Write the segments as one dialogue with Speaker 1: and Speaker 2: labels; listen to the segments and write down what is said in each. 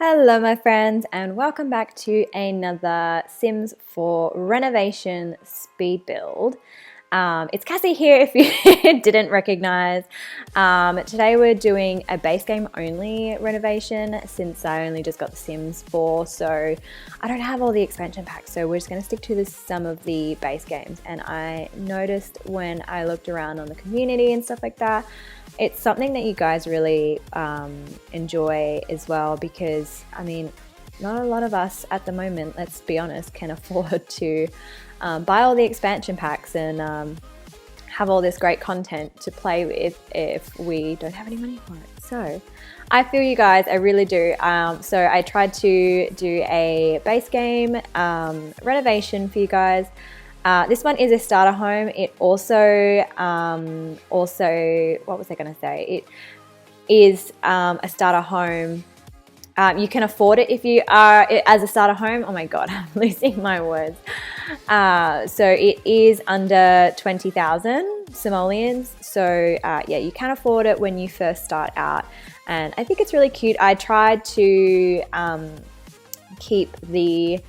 Speaker 1: Hello my friends and welcome back to another Sims 4 renovation speed build. It's Cassie here if you didn't recognize. Today we're doing a base game only renovation since I only just got the Sims 4, so I don't have all the expansion packs, so we're just going to stick to some of the base games. And I noticed when I looked around on the community and stuff like that, it's something that you guys really enjoy as well, because I mean, not a lot of us at the moment, let's be honest, can afford to buy all the expansion packs and have all this great content to play with if we don't have any money for it. So I feel you guys, I really do. So I tried to do a base game renovation for you guys. This one is a starter home. It also, what was I going to say? It is a starter home. You can afford it if you are as a starter home. Oh my God, I'm losing my words. So it is under 20,000 simoleons. So yeah, you can afford it when you first start out. And I think it's really cute. I tried to keep the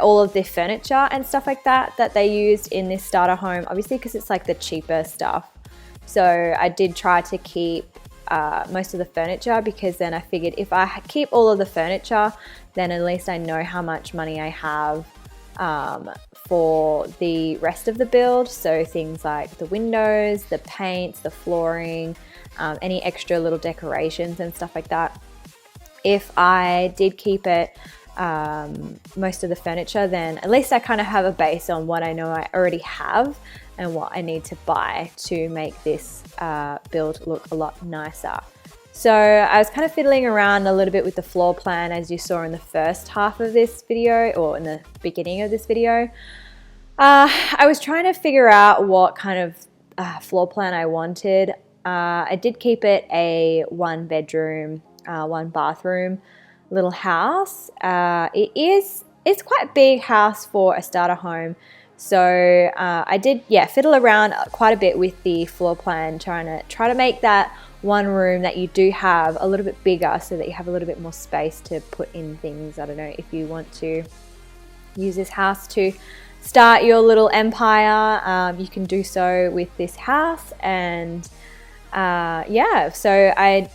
Speaker 1: all of the furniture and stuff like that they used in this starter home, obviously because it's like the cheaper stuff. So I did try to keep most of the furniture, because then I figured if I keep all of the furniture, then at least I know how much money I have for the rest of the build. So things like the windows, the paints, the flooring, any extra little decorations and stuff like that. If I did keep it, most of the furniture, then at least I kind of have a base on what I know I already have and what I need to buy to make this build look a lot nicer. So I was kind of fiddling around a little bit with the floor plan, as you saw in the first half of this video, or in the beginning of this video. I was trying to figure out what kind of floor plan I wanted. I did keep it a 1 bedroom, 1 bathroom little house. It's quite a big house for a starter home. So I did, fiddle around quite a bit with the floor plan, try to make that one room that you do have a little bit bigger, so that you have a little bit more space to put in things. I don't know, if you want to use this house to start your little empire, you can do so with this house. And so I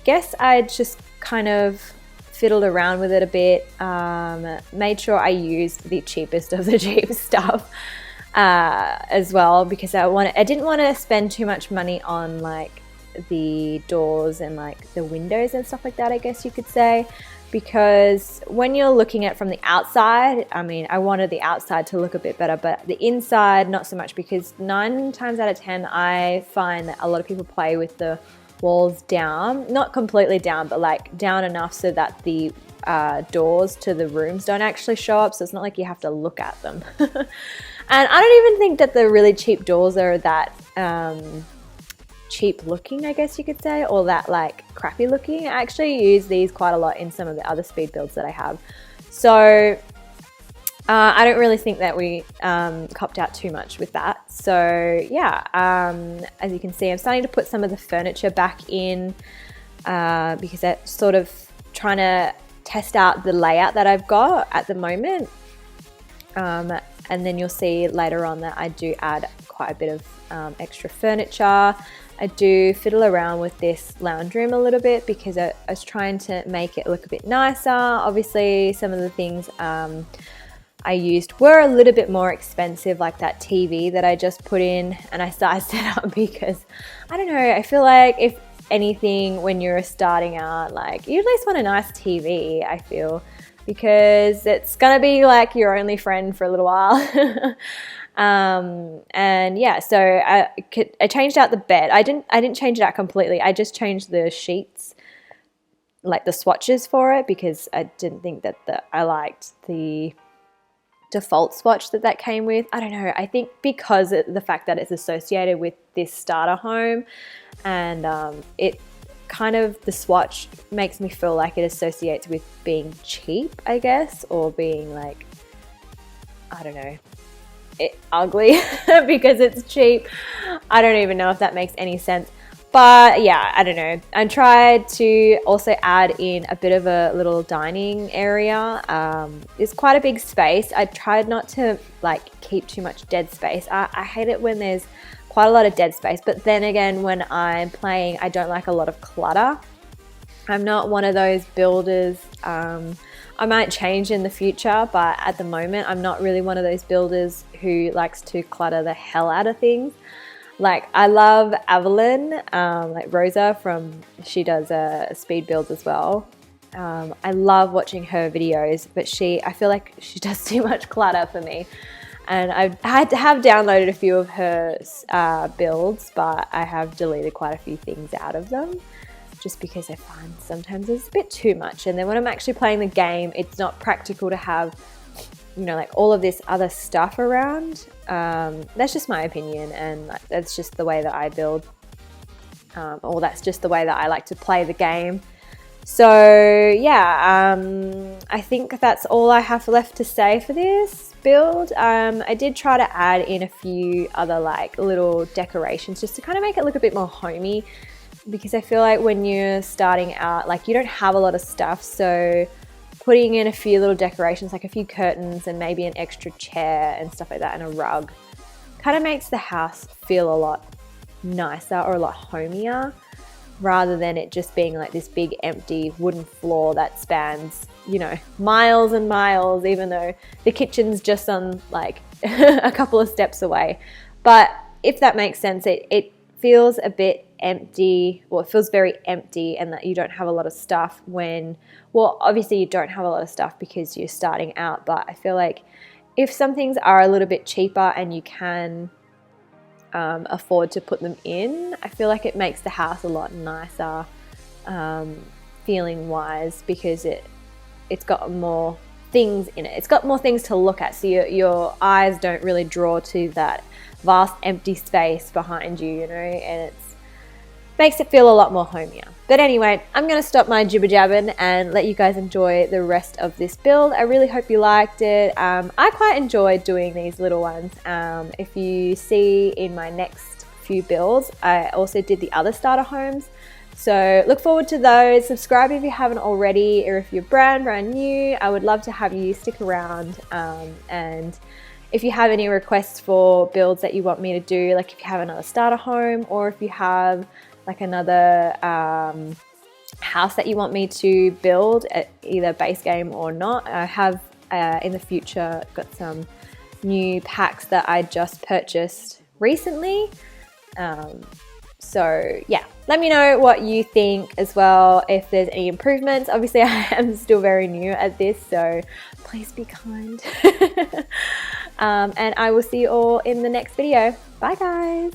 Speaker 1: guess I just kind of fiddled around with it a bit, made sure I used the cheapest of the cheap stuff as well, because I didn't want to spend too much money on like the doors and like the windows and stuff like that, I guess you could say, because when you're looking at it from the outside, I mean, I wanted the outside to look a bit better, but the inside not so much, because 9 times out of 10 I find that a lot of people play with the walls down, not completely down, but like down enough so that the doors to the rooms don't actually show up, so it's not like you have to look at them. And I don't even think that the really cheap doors are that cheap looking, I guess you could say, or that like crappy looking. I actually use these quite a lot in some of the other speed builds that I have. So I don't really think that we copped out too much with that. So yeah, as you can see, I'm starting to put some of the furniture back in because I'm sort of trying to test out the layout that I've got at the moment. And then you'll see later on that I do add quite a bit of extra furniture. I do fiddle around with this lounge room a little bit, because I was trying to make it look a bit nicer. Obviously, some of the things I used were a little bit more expensive, like that TV that I just put in, and I sized it up because, I don't know, I feel like if anything, when you're starting out, like you at least want a nice TV, I feel, because it's gonna be like your only friend for a little while. And yeah, so I changed out the bed. I didn't change it out completely. I just changed the sheets, like the swatches for it, because I didn't think that I liked the default swatch that came with. I don't know, I think because the fact that it's associated with this starter home, and it kind of, the swatch makes me feel like it associates with being cheap, I guess, or being like, I don't know, ugly because it's cheap. I don't even know if that makes any sense. But yeah, I don't know. I tried to also add in a bit of a little dining area. It's quite a big space. I tried not to like keep too much dead space. I hate it when there's quite a lot of dead space, but then again, when I'm playing, I don't like a lot of clutter. I'm not one of those builders. I might change in the future, but at the moment, I'm not really one of those builders who likes to clutter the hell out of things. Like, I love Evelyn, like Rosa she does speed builds as well. I love watching her videos, but I feel like she does too much clutter for me. And I have downloaded a few of her builds, but I have deleted quite a few things out of them, just because I find sometimes it's a bit too much. And then when I'm actually playing the game, it's not practical to have, you know, like all of this other stuff around. That's just my opinion, and that's just the way that I build, or that's just the way that I like to play the game. So yeah, I think that's all I have left to say for this build. I did try to add in a few other like little decorations just to kind of make it look a bit more homey, because I feel like when you're starting out, like, you don't have a lot of stuff, so putting in a few little decorations, like a few curtains and maybe an extra chair and stuff like that, and a rug, kind of makes the house feel a lot nicer or a lot homier, rather than it just being like this big empty wooden floor that spans, you know, miles and miles, even though the kitchen's just on like a couple of steps away. But if that makes sense, it feels a bit empty. Well, it feels very empty, and that you don't have a lot of stuff when, well, obviously you don't have a lot of stuff because you're starting out, but I feel like if some things are a little bit cheaper and you can afford to put them in, I feel like it makes the house a lot nicer feeling wise, because it's got more things in it. It's got more things to look at, so your eyes don't really draw to that vast empty space behind you, you know, and it makes it feel a lot more homier. But anyway, I'm going to stop my jibber jabbing and let you guys enjoy the rest of this build. I really hope you liked it. I quite enjoyed doing these little ones. If you see in my next few builds, I also did the other starter homes. So look forward to those. Subscribe if you haven't already, or if you're brand new, I would love to have you stick around. And if you have any requests for builds that you want me to do, like if you have another starter home, or if you have like another house that you want me to build, at either base game or not, I have in the future got some new packs that I just purchased recently. So yeah, let me know what you think as well, if there's any improvements. Obviously I am still very new at this, so please be kind. And I will see you all in the next video. Bye guys.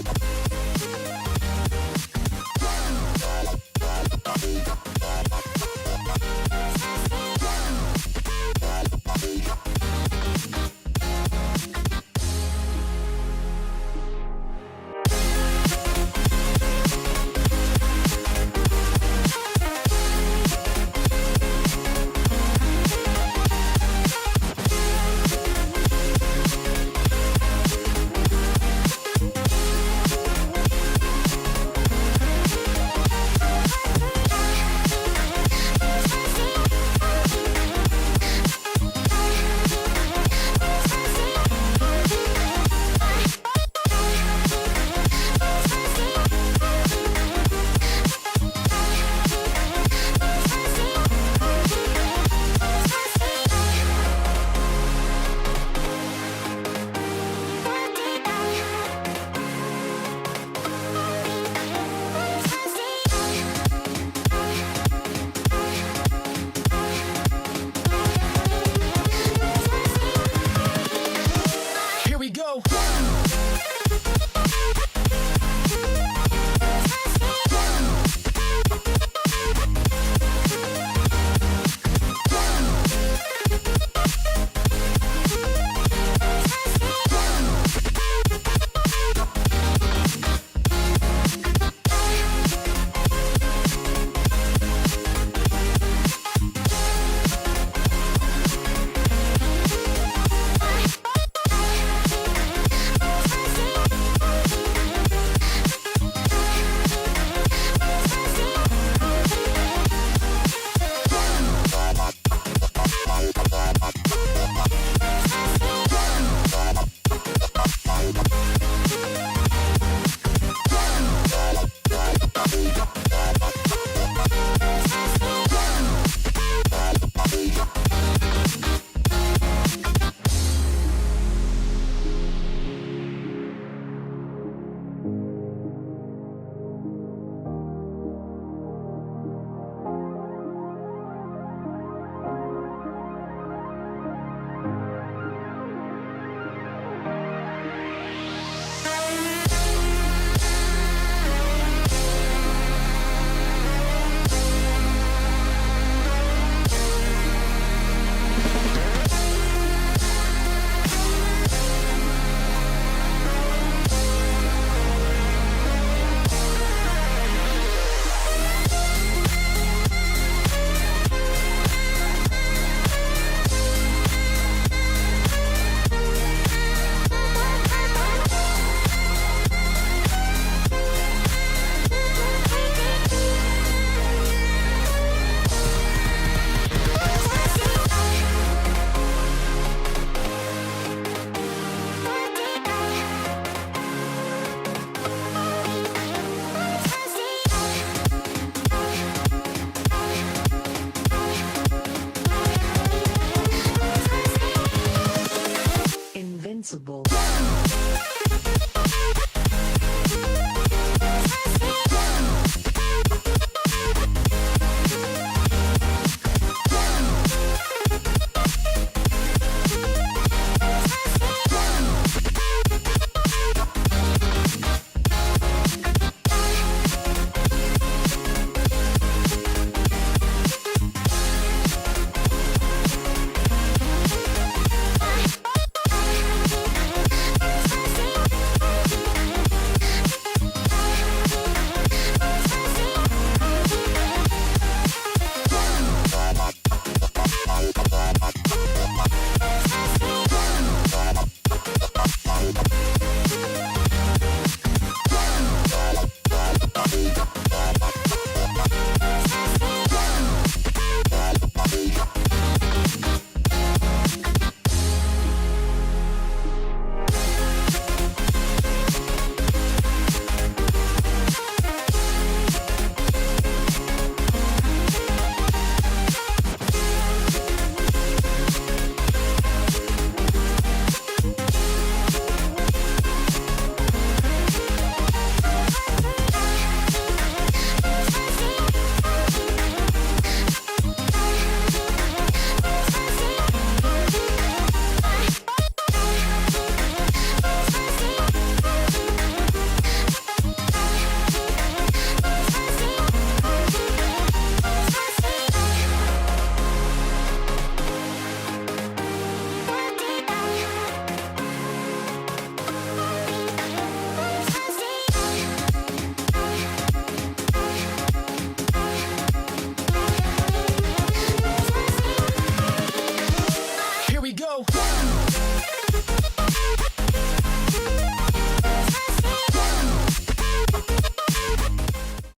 Speaker 1: Bye.